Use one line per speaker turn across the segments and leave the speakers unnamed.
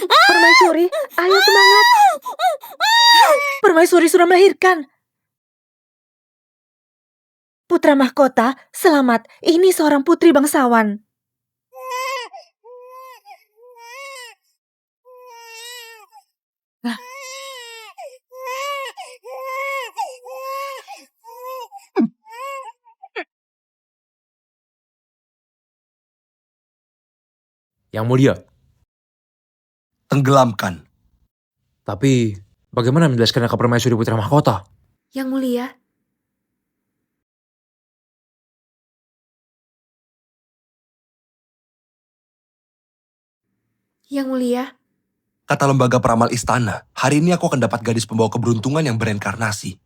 Permaisuri, ayo semangat. Permaisuri sudah melahirkan. Putra mahkota, selamat. Ini seorang putri bangsawan.
Yang mulia.
Tenggelamkan.
Tapi bagaimana menjelaskan ke permaisuri putra mahkota?
Yang mulia. Yang mulia.
Kata lembaga peramal istana, hari ini aku akan dapat gadis pembawa keberuntungan yang bereinkarnasi.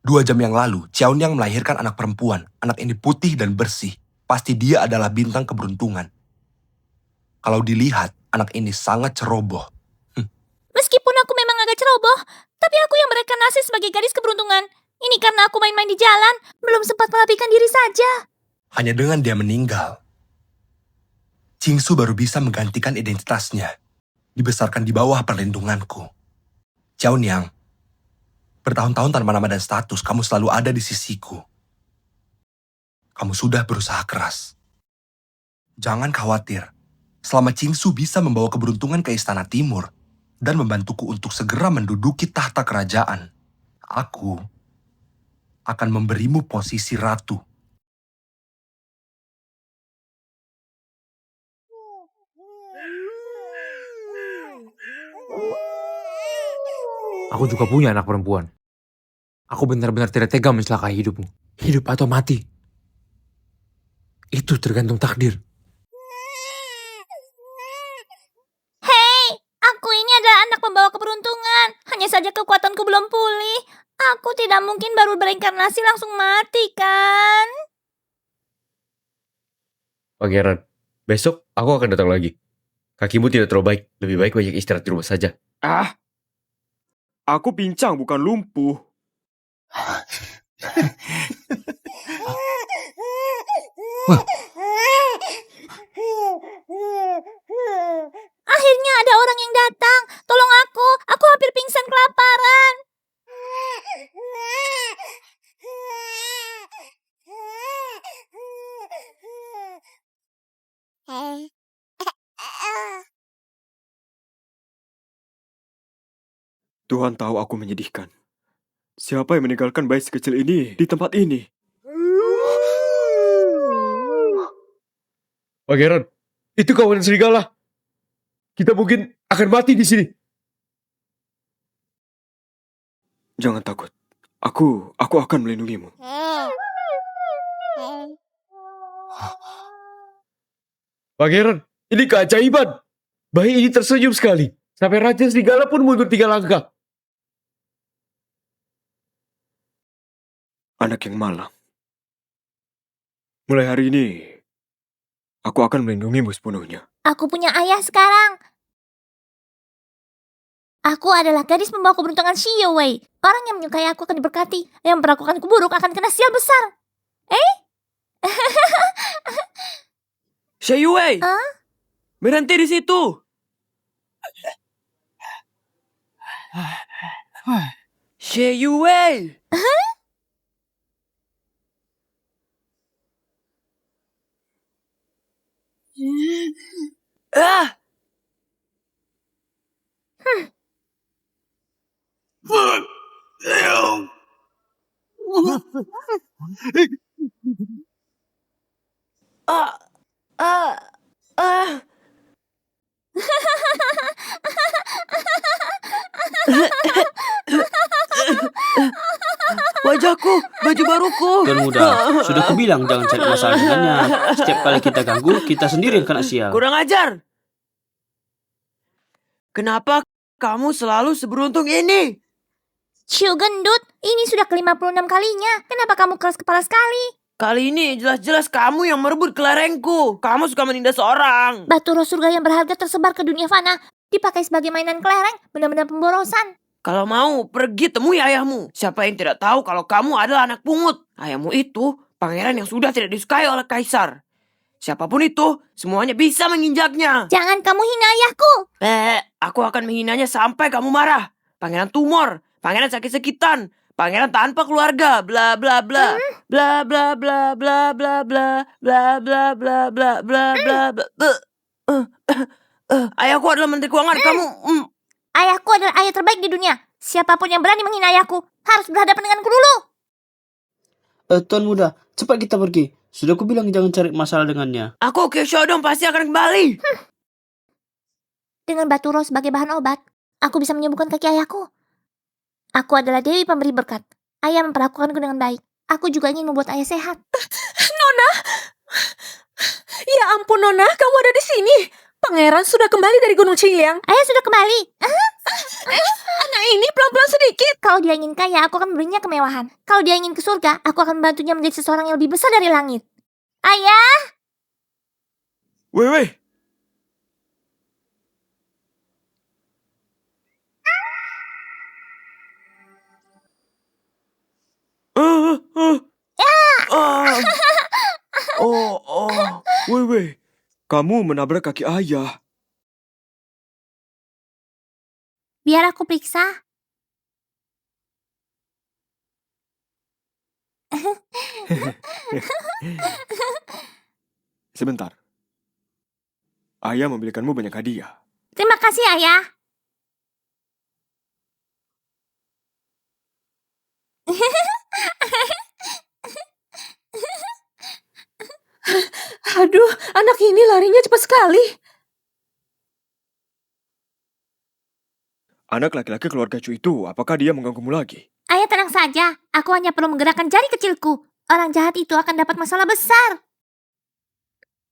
2 jam yang lalu, Xiaonyang melahirkan anak perempuan. Anak ini putih dan bersih. Pasti dia adalah bintang keberuntungan. Kalau dilihat, anak ini sangat ceroboh.
Meskipun aku memang agak ceroboh, tapi aku yang bereinkarnasi sebagai gadis keberuntungan. Ini karena aku main-main di jalan, belum sempat merapikan diri saja.
Hanya dengan dia meninggal, Qingsu baru bisa menggantikan identitasnya. Dibesarkan di bawah perlindunganku. Xiaonyang, bertahun-tahun tanpa nama dan status, kamu selalu ada di sisiku. Kamu sudah berusaha keras. Jangan khawatir. Selama Qingsu bisa membawa keberuntungan ke Istana Timur dan membantuku untuk segera menduduki tahta kerajaan, aku akan memberimu posisi ratu.
Aku juga punya anak perempuan. Aku benar-benar tidak tega mencelakai hidupmu. Hidup atau mati. Itu tergantung takdir.
Hei, aku ini adalah anak pembawa keberuntungan. Hanya saja kekuatanku belum pulih. Aku tidak mungkin baru bereinkarnasi langsung mati, kan?
Pangeran, besok aku akan datang lagi. Kakimu tidak terlalu baik. Lebih baik banyak istirahat di rumah saja.
Aku pincang bukan lumpuh.
Akhirnya ada orang yang datang. Tolong aku hampir pingsan kelaparan.
Tuhan tahu aku menyedihkan. Siapa yang meninggalkan bayi sekecil ini di tempat ini?
Pangeran, itu kawanan serigala. Kita mungkin akan mati di sini.
Jangan takut. Aku akan melindungimu.
Pangeran, ini keajaiban. Bayi ini tersenyum sekali. Sampai Raja Serigala pun mundur 3 langkah.
Anak yang malang. Mulai hari ini, aku akan melindungimu sepenuhnya.
Aku punya ayah sekarang. Aku adalah gadis pembawa keberuntungan Xiao Wei. Orang yang menyukai aku akan diberkati. Yang memperlakukanku buruk akan kena sial besar.
Xiao Wei! Berhenti di situ! Xiao Wei! Wajahku, baju baruku.
Tuan muda, sudah kubilang jangan cari masalah dengannya. Setiap kali kita ganggu, kita sendiri yang kena sial.
Kurang ajar. Kenapa kamu selalu seberuntung ini?
Ciu gendut, ini sudah ke-56 kalinya. Kenapa kamu keras kepala sekali?
Kali ini jelas-jelas kamu yang merebut kelerengku. Kamu suka menindas orang.
Batu roh surga yang berharga tersebar ke dunia fana. Dipakai sebagai mainan kelereng, benar-benar pemborosan.
Kalau mau, pergi temui ayahmu. Siapa yang tidak tahu kalau kamu adalah anak pungut? Ayahmu itu pangeran yang sudah tidak disukai oleh kaisar. Siapapun itu, semuanya bisa menginjaknya.
Jangan kamu hina ayahku.
Aku akan menghinanya sampai kamu marah. Pangeran tumor, pangeran sakit-sakitan, pangeran tanpa keluarga, bla bla bla. Bla bla bla bla bla bla bla bla bla bla bla bla bla. Ayahku adalah menteri keuangan, kamu
Ayahku adalah ayah terbaik di dunia. Siapapun yang berani menghina ayahku harus berhadapan denganku dulu.
Tuan muda, cepat kita pergi. Sudah aku bilang jangan cari masalah dengannya.
Aku ke Shodong pasti akan kembali.
Dengan batu roh sebagai bahan obat, aku bisa menyembuhkan kaki ayahku. Aku adalah Dewi pemberi berkat. Ayah memperlakukanku dengan baik. Aku juga ingin membuat ayah sehat.
Nona! Ya ampun Nona, kamu ada di sini. Pangeran sudah kembali dari Gunung Ciliang.
Ayah sudah kembali.
Anak ini pelan-pelan sedikit.
Kalau dia ingin kaya, aku akan memberinya kemewahan. Kalau dia ingin ke surga, aku akan membantunya menjadi seseorang yang lebih besar dari langit. Ayah!
Wei. Wei. Kamu menabrak kaki ayah.
Biar aku periksa.
Sebentar. Ayah membelikanmu banyak hadiah.
Terima kasih, Ayah.
Aduh, anak ini larinya cepat sekali.
Anak laki-laki keluarga Cu itu, apakah dia mengganggumu lagi?
Ayah tenang saja. Aku hanya perlu menggerakkan jari kecilku. Orang jahat itu akan dapat masalah besar.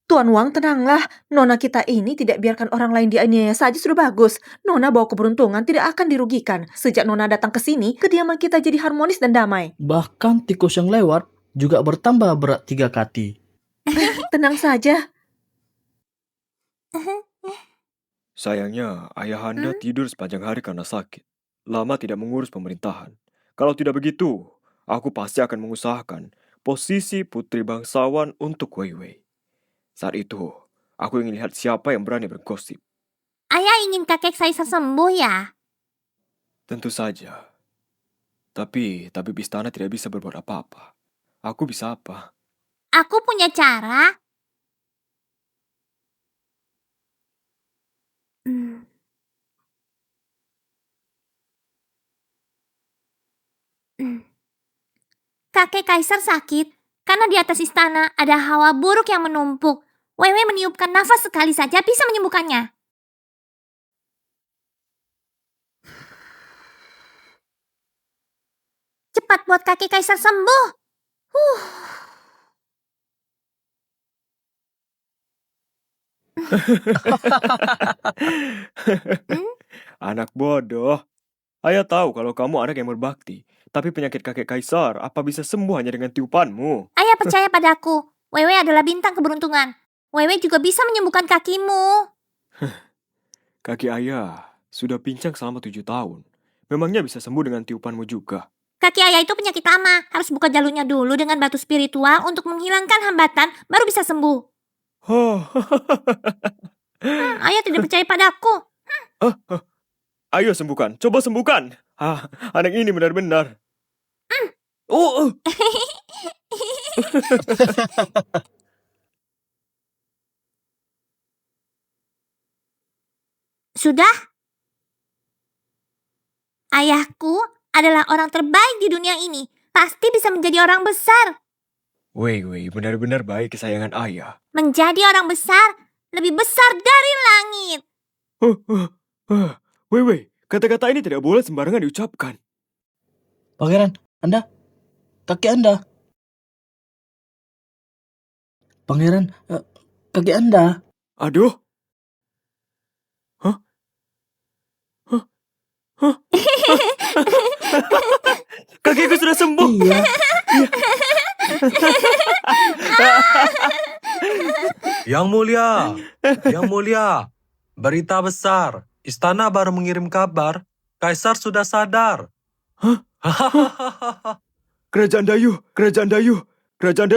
Tuan Wang, tenanglah. Nona kita ini tidak biarkan orang lain dianiaya saja sudah bagus. Nona bawa keberuntungan tidak akan dirugikan. Sejak Nona datang ke sini, kediaman kita jadi harmonis dan damai.
Bahkan tikus yang lewat juga bertambah berat 3 kati.
Tenang saja.
Sayangnya, ayah Anda tidur sepanjang hari karena sakit. Lama tidak mengurus pemerintahan. Kalau tidak begitu, aku pasti akan mengusahakan posisi putri bangsawan untuk Wei Wei. Saat itu, aku ingin lihat siapa yang berani bergosip.
Ayah ingin kakek saya sembuh ya?
Tentu saja. Tapi tabib istana tidak bisa berbuat apa-apa. Aku bisa apa?
Aku punya cara. Kakek kaisar sakit karena di atas istana ada hawa buruk yang menumpuk. Wewe meniupkan nafas sekali saja bisa menyembuhkannya. Cepat buat kakek kaisar sembuh.
Anak bodoh. Ayah tahu kalau kamu anak yang berbakti. Tapi penyakit kakek kaisar apa bisa sembuh hanya dengan tiupanmu?
Ayah percaya padaku. Wewe adalah bintang keberuntungan. Wewe juga bisa menyembuhkan kakimu.
Kaki ayah sudah pincang selama 7 tahun. Memangnya bisa sembuh dengan tiupanmu juga?
Kaki ayah itu penyakit lama. Harus buka jalurnya dulu dengan batu spiritual untuk menghilangkan hambatan, baru bisa sembuh. Ayah tidak percaya padaku.
Ayo sembuhkan, coba sembuhkan. Anak ini benar-benar.
Sudah? Ayahku adalah orang terbaik di dunia ini. Pasti bisa menjadi orang besar.
Wei, benar-benar baik kesayangan ayah.
Menjadi orang besar, lebih besar dari langit.
Wei, kata-kata ini tidak boleh sembarangan diucapkan.
Pangeran, Anda? Kaki Anda? Pangeran, kaki Anda?
Aduh. Kakiku sudah sembuh.
Iya.
Yang mulia, berita besar. Istana baru mengirim kabar, Kaisar sudah sadar.
Kerajaan Dayu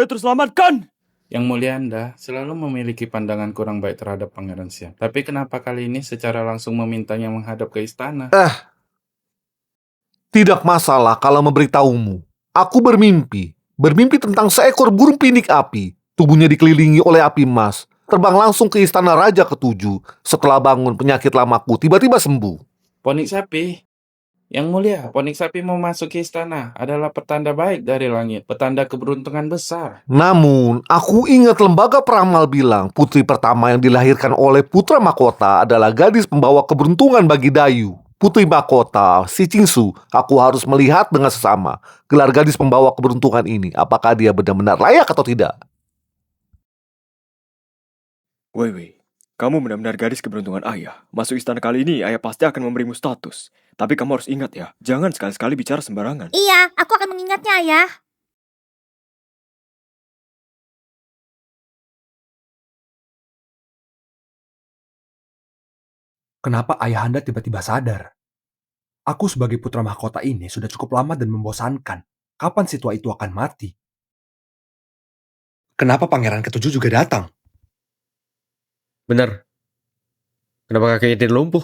terselamatkan.
Yang Mulia Anda selalu memiliki pandangan kurang baik terhadap Pangeran Siam. Tapi kenapa kali ini secara langsung memintanya menghadap ke istana?
Tidak masalah kalau memberitahumu. Aku bermimpi. Bermimpi tentang seekor burung pindik api. Tubuhnya dikelilingi oleh api emas. Terbang langsung ke istana Raja Ketujuh. Setelah bangun, penyakit lamaku tiba-tiba sembuh.
Ponik sapi. Yang Mulia, ponik sapi memasuki istana adalah petanda baik dari langit. Petanda keberuntungan besar.
Namun, aku ingat lembaga peramal bilang putri pertama yang dilahirkan oleh putra mahkota adalah gadis pembawa keberuntungan bagi Dayu. Putri mahkota, si Cingsu, aku harus melihat dengan sesama gelar gadis pembawa keberuntungan ini. Apakah dia benar-benar layak atau tidak?
Wei, kamu benar-benar gadis keberuntungan ayah. Masuk istana kali ini, ayah pasti akan memberimu status. Tapi kamu harus ingat ya, jangan sekali-sekali bicara sembarangan.
Iya, aku akan mengingatnya, Ayah.
Kenapa ayahanda tiba-tiba sadar? Aku sebagai putra mahkota ini sudah cukup lama dan membosankan. Kapan si tua itu akan mati? Kenapa pangeran ketujuh juga datang?
Benar. Kenapa kakek ini lumpuh?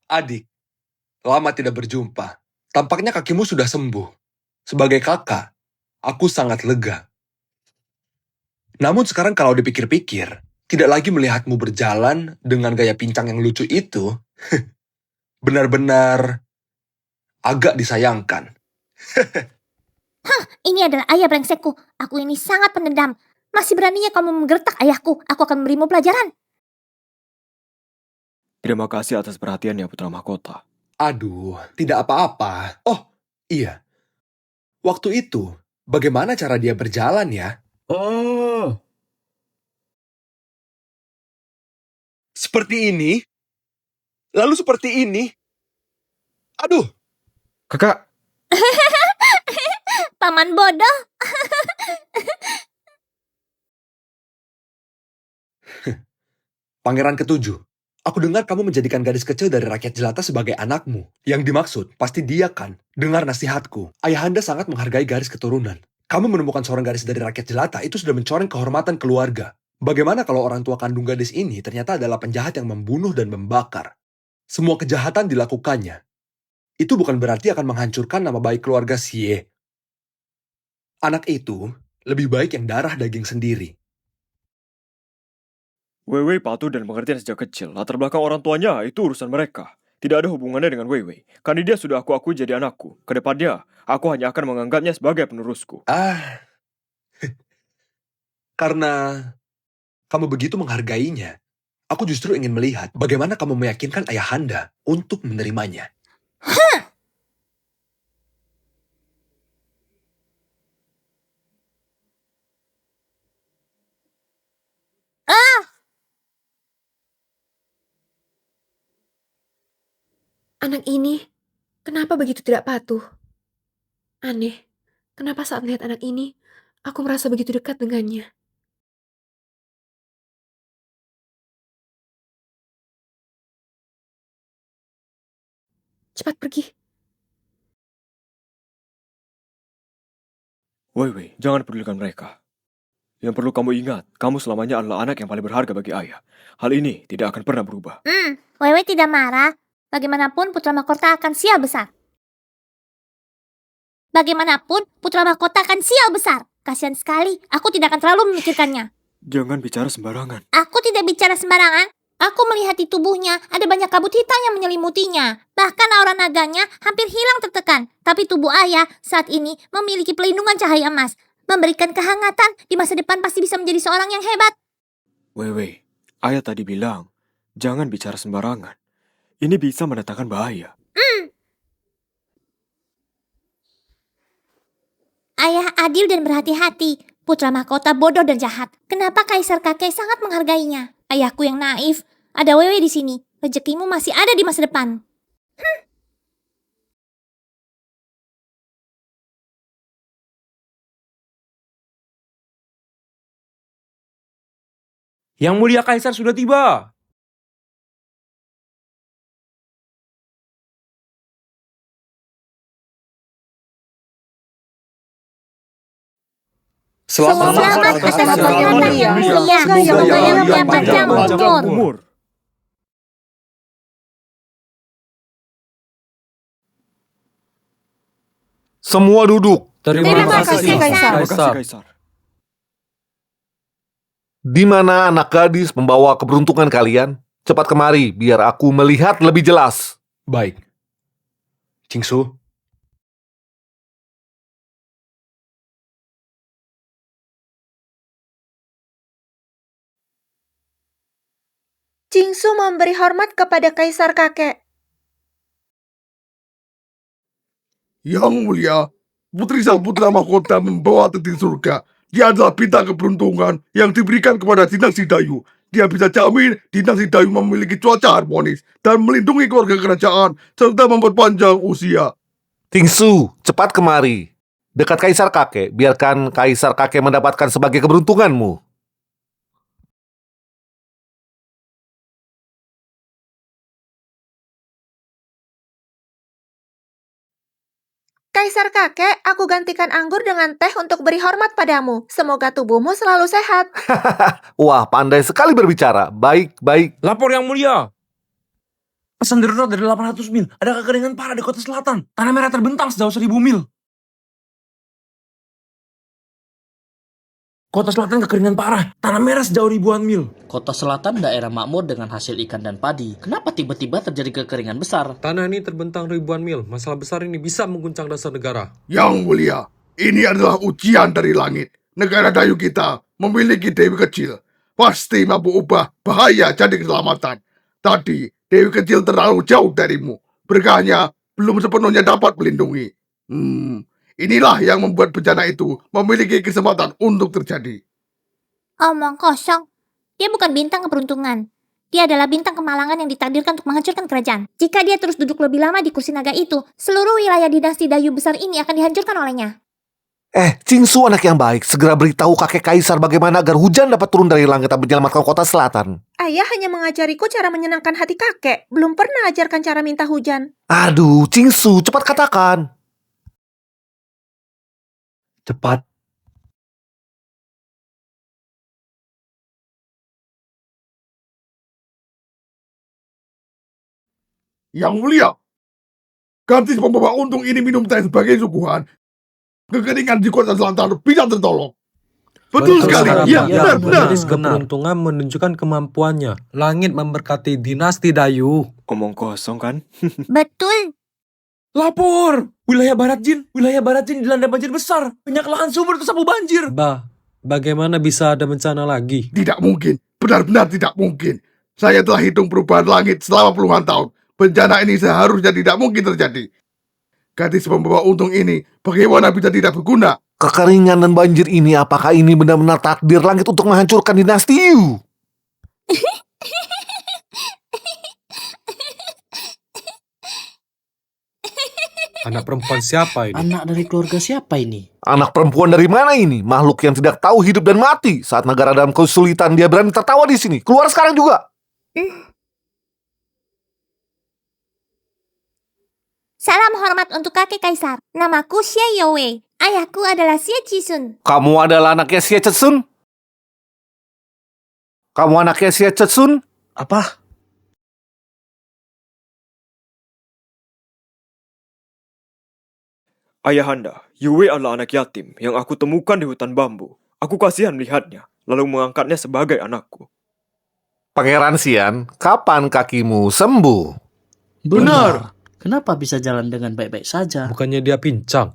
Adik, lama tidak berjumpa. Tampaknya kakimu sudah sembuh. Sebagai kakak, aku sangat lega. Namun sekarang kalau dipikir-pikir, tidak lagi melihatmu berjalan dengan gaya pincang yang lucu itu, benar-benar agak disayangkan.
Ini adalah ayah brengsekku. Aku ini sangat pendendam. Masih beraninya kamu menggertak ayahku. Aku akan memberimu pelajaran.
Terima kasih atas perhatiannya, putra mahkota.
Aduh, tidak apa-apa. Oh, iya. Waktu itu, bagaimana cara dia berjalan ya?
Oh,
Seperti ini? Lalu seperti ini? Aduh,
kakak.
Paman bodoh.
Pangeran ketujuh. Aku dengar kamu menjadikan gadis kecil dari rakyat jelata sebagai anakmu. Yang dimaksud, pasti dia kan. Dengar nasihatku. Ayahanda sangat menghargai garis keturunan. Kamu menemukan seorang gadis dari rakyat jelata, itu sudah mencoreng kehormatan keluarga. Bagaimana kalau orang tua kandung gadis ini ternyata adalah penjahat yang membunuh dan membakar? Semua kejahatan dilakukannya. Itu bukan berarti akan menghancurkan nama baik keluarga Xie. Anak itu lebih baik yang darah daging sendiri.
Wei patuh dan pengertian sejak kecil. Latar belakang orang tuanya itu urusan mereka. Tidak ada hubungannya dengan Wei. Karena dia sudah aku akui jadi anakku. Kedepannya, aku hanya akan menganggapnya sebagai penerusku.
Karena kamu begitu menghargainya, aku justru ingin melihat bagaimana kamu meyakinkan ayahanda untuk menerimanya.
Anak ini, kenapa begitu tidak patuh? Aneh, kenapa saat melihat anak ini, aku merasa begitu dekat dengannya? Cepat pergi.
Wei, jangan pedulikan mereka. Yang perlu kamu ingat, kamu selamanya adalah anak yang paling berharga bagi ayah. Hal ini tidak akan pernah berubah.
Wewe tidak marah. Bagaimanapun putra mahkota akan sial besar. Bagaimanapun putra mahkota akan sial besar. Kasihan sekali, aku tidak akan terlalu memikirkannya.
Jangan bicara sembarangan.
Aku tidak bicara sembarangan. Aku melihat di tubuhnya ada banyak kabut hitam yang menyelimutinya. Bahkan aura naganya hampir hilang tertekan. Tapi tubuh ayah saat ini memiliki pelindungan cahaya emas. Memberikan kehangatan, di masa depan pasti bisa menjadi seorang yang hebat.
Wei, ayah tadi bilang, jangan bicara sembarangan. Ini bisa mendatangkan bahaya.
Ayah adil dan berhati-hati. Putra mahkota bodoh dan jahat. Kenapa kaisar kakek sangat menghargainya? Ayahku yang naif. Ada Wewe di sini. Rezekimu masih ada di masa depan.
Yang mulia Kaisar sudah tiba.
Selamat atas kehormatan yang mulia. Semoga yang mulia panjang umur.
Semua duduk.
Terima kasih, Kaisar.
Terima kasih, Kaisar.
Di mana anak gadis membawa keberuntungan kalian? Cepat kemari, biar aku melihat lebih jelas.
Baik. Jingsu,
Jingsu memberi hormat kepada Kaisar kakek.
Yang mulia, Putri Sang Putra Mahkota membawa titik surga. Dia adalah bintang keberuntungan yang diberikan kepada dinasti Dayu. Dia bisa jamin dinasti Dayu memiliki cuaca harmonis dan melindungi keluarga kerajaan serta memperpanjang usia.
Tingsu, cepat kemari. Dekat Kaisar kakek, biarkan Kaisar kakek mendapatkan sebagai keberuntunganmu.
Kaisar kakek, aku gantikan anggur dengan teh untuk beri hormat padamu. Semoga tubuhmu selalu sehat.
Wah, pandai sekali berbicara. Baik, baik.
Lapor yang mulia. Pesan darurat dari 800 mil. Ada kekeringan parah di kota selatan. Tanah merah terbentang sejauh 1000 mil. Kota selatan kekeringan parah. Tanah merah sejauh ribuan mil.
Kota Selatan daerah makmur dengan hasil ikan dan padi. Kenapa tiba-tiba terjadi kekeringan besar?
Tanah ini terbentang ribuan mil. Masalah besar ini bisa mengguncang dasar negara.
Yang mulia, ini adalah ujian dari langit. Negara Dayu kita memiliki dewi kecil. Pasti mampu ubah bahaya jadi keselamatan. Tadi, dewi kecil terlalu jauh darimu. Berkahnya belum sepenuhnya dapat melindungi. Inilah yang membuat bencana itu memiliki kesempatan untuk terjadi.
Omong kosong. Dia bukan bintang keberuntungan. Dia adalah bintang kemalangan yang ditakdirkan untuk menghancurkan kerajaan. Jika dia terus duduk lebih lama di kursi naga itu, seluruh wilayah dinasti Dayu besar ini akan dihancurkan olehnya.
Jingsu anak yang baik, segera beritahu kakek Kaisar bagaimana agar hujan dapat turun dari langit dan menyelamatkan kota selatan.
Ayah hanya mengajariku cara menyenangkan hati kakek. Belum pernah ajarkan cara minta hujan.
Aduh, Jingsu, cepat katakan.
cepat.
Yang mulia, gadis pembawa untung ini minum teh sebagai suguhan. Kekeringan di kota selatan bisa tertolong. Betul sekali. Ya, benar.
Gadis keberuntungan menunjukkan kemampuannya. Langit memberkati dinasti Dayu.
Omong kosong kan?
Betul.
Lapor! Wilayah Barat Jin dilanda banjir besar. Banyak lahan subur tersapu banjir.
Bagaimana bisa ada bencana lagi?
Tidak mungkin. Benar-benar tidak mungkin. Saya telah hitung perubahan langit selama puluhan tahun. Bencana ini seharusnya tidak mungkin terjadi. Gadis pembawa untung ini bagaimana bisa tidak berguna?
Kekeringan dan banjir ini, apakah ini benar-benar takdir langit untuk menghancurkan dinasti Yu?
Anak perempuan siapa ini?
Anak dari keluarga siapa ini?
Anak perempuan dari mana ini? Makhluk yang tidak tahu hidup dan mati. Saat negara dalam kesulitan, dia berani tertawa di sini. Keluar sekarang juga.
Salam hormat untuk kakek Kaisar. Namaku Xie Youwei. Ayahku adalah Xie Chisun.
Kamu adalah anaknya Xie Chetsun? Kamu anaknya Xie Chetsun?
Apa?
Ayahanda, Yue adalah anak yatim yang aku temukan di hutan bambu. Aku kasihan melihatnya, lalu mengangkatnya sebagai anakku.
Pangeran Xian, kapan kakimu sembuh?
Benar. Kenapa bisa jalan dengan baik-baik saja?
Bukannya dia pincang?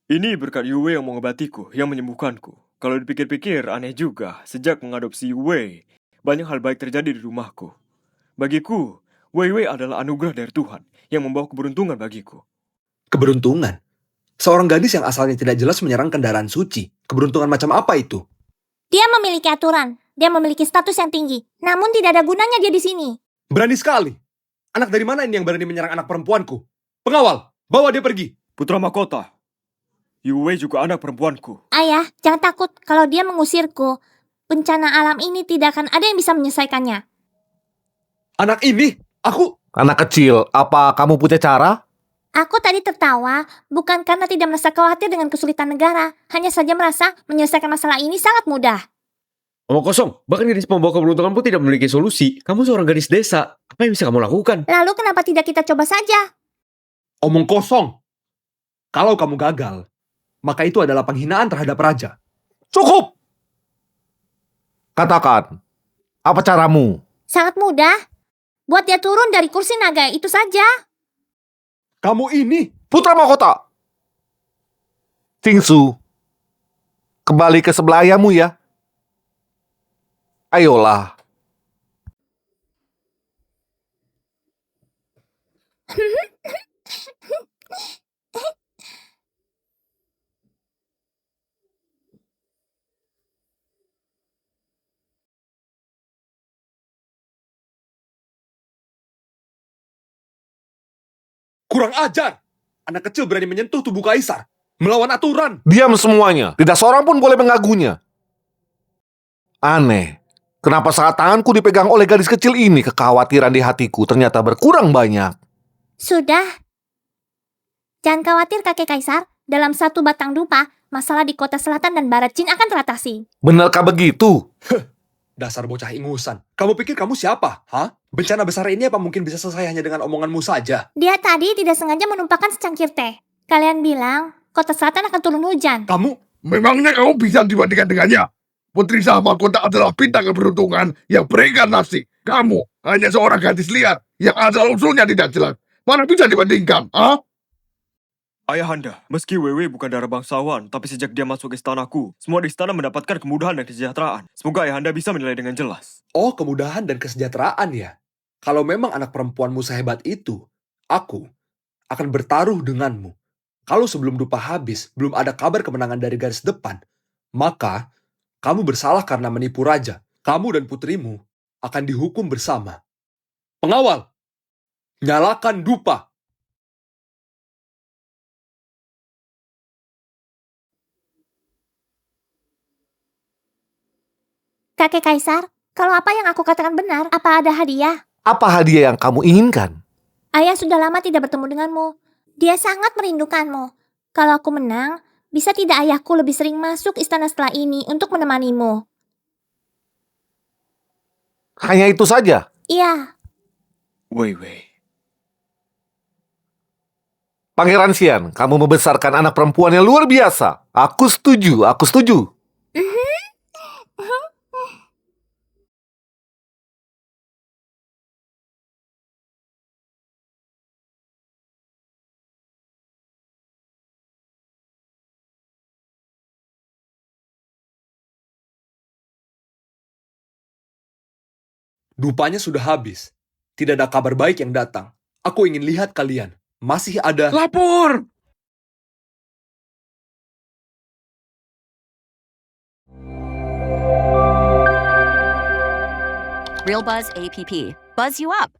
Ini berkat Yue yang mengobatiku, yang menyembuhkanku. Kalau dipikir-pikir, aneh juga. Sejak mengadopsi Yue, banyak hal baik terjadi di rumahku. Bagiku, Wei adalah anugerah dari Tuhan yang membawa keberuntungan bagiku.
Keberuntungan? Seorang gadis yang asalnya tidak jelas menyerang kendaraan suci. Keberuntungan macam apa itu?
Dia memiliki aturan. Dia memiliki status yang tinggi. Namun tidak ada gunanya dia di sini.
Berani sekali. Anak dari mana ini yang berani menyerang anak perempuanku? Pengawal, bawa dia pergi.
Putra mahkota, Yue juga anak perempuanku.
Ayah, jangan takut kalau dia mengusirku. Bencana alam ini tidak akan ada yang bisa menyelesaikannya.
Anak ini,
Anak kecil, apa kamu punya cara?
Aku tadi tertawa, bukan karena tidak merasa khawatir dengan kesulitan negara, hanya saja merasa menyelesaikan masalah ini sangat mudah.
Omong kosong, bahkan gadis pembawa keberuntungan pun tidak memiliki solusi. Kamu seorang gadis desa, apa yang bisa kamu lakukan?
Lalu kenapa tidak kita coba saja?
omong kosong. Kalau kamu gagal, maka itu adalah penghinaan terhadap raja.
Cukup! Katakan, apa caramu?
Sangat mudah. Buat dia turun dari kursi naga itu saja.
Kamu ini,
Putra Mahkota! Cingsu, kembali ke sebelah ayahmu ya. Ayolah.
kurang ajar. Anak kecil berani menyentuh tubuh kaisar, melawan aturan.
Diam semuanya. Tidak seorang pun boleh mengagunya. Aneh. Kenapa saat tanganku dipegang oleh gadis kecil ini, kekhawatiran di hatiku ternyata berkurang banyak.
Sudah. Jangan khawatir kakek kaisar, dalam satu batang dupa, masalah di kota selatan dan barat Jin akan teratasi.
Benarkah begitu?
Dasar bocah ingusan. Kamu pikir kamu siapa? Hah? Bencana besar ini apa mungkin bisa selesai hanya dengan omonganmu saja?
Dia tadi tidak sengaja menumpahkan secangkir teh. Kalian bilang, kota selatan akan turun hujan.
Kamu?
Memangnya kamu bisa dibandingkan dengannya? Putri Sahabat Kota adalah bintang keberuntungan yang berinkarnasi. Kamu hanya seorang gadis liar yang asal-usulnya tidak jelas. Mana bisa dibandingkan, ah?
Ayahanda, meski Wewe bukan darah bangsawan, tapi sejak dia masuk istanaku, semua di istana mendapatkan kemudahan dan kesejahteraan. Semoga Ayahanda bisa menilai dengan jelas.
Oh, kemudahan dan kesejahteraan ya? Kalau memang anak perempuanmu sehebat itu, aku akan bertaruh denganmu. Kalau sebelum dupa habis, belum ada kabar kemenangan dari garis depan, maka kamu bersalah karena menipu raja. Kamu dan putrimu akan dihukum bersama. Pengawal, nyalakan dupa.
Kakek kaisar, kalau apa yang aku katakan benar, apa ada hadiah?
Apa hadiah yang kamu inginkan?
Ayah sudah lama tidak bertemu denganmu. Dia sangat merindukanmu. Kalau aku menang, bisa tidak ayahku lebih sering masuk istana setelah ini untuk menemanimu?
Hanya itu saja?
Iya.
Wewe.
Pangeran Xian, kamu membesarkan anak perempuan yang luar biasa. Aku setuju, aku setuju.
Dupanya sudah habis. Tidak ada kabar baik yang datang. Aku ingin lihat kalian. Masih ada... Lapor!
Real Buzz APP. Buzz you up.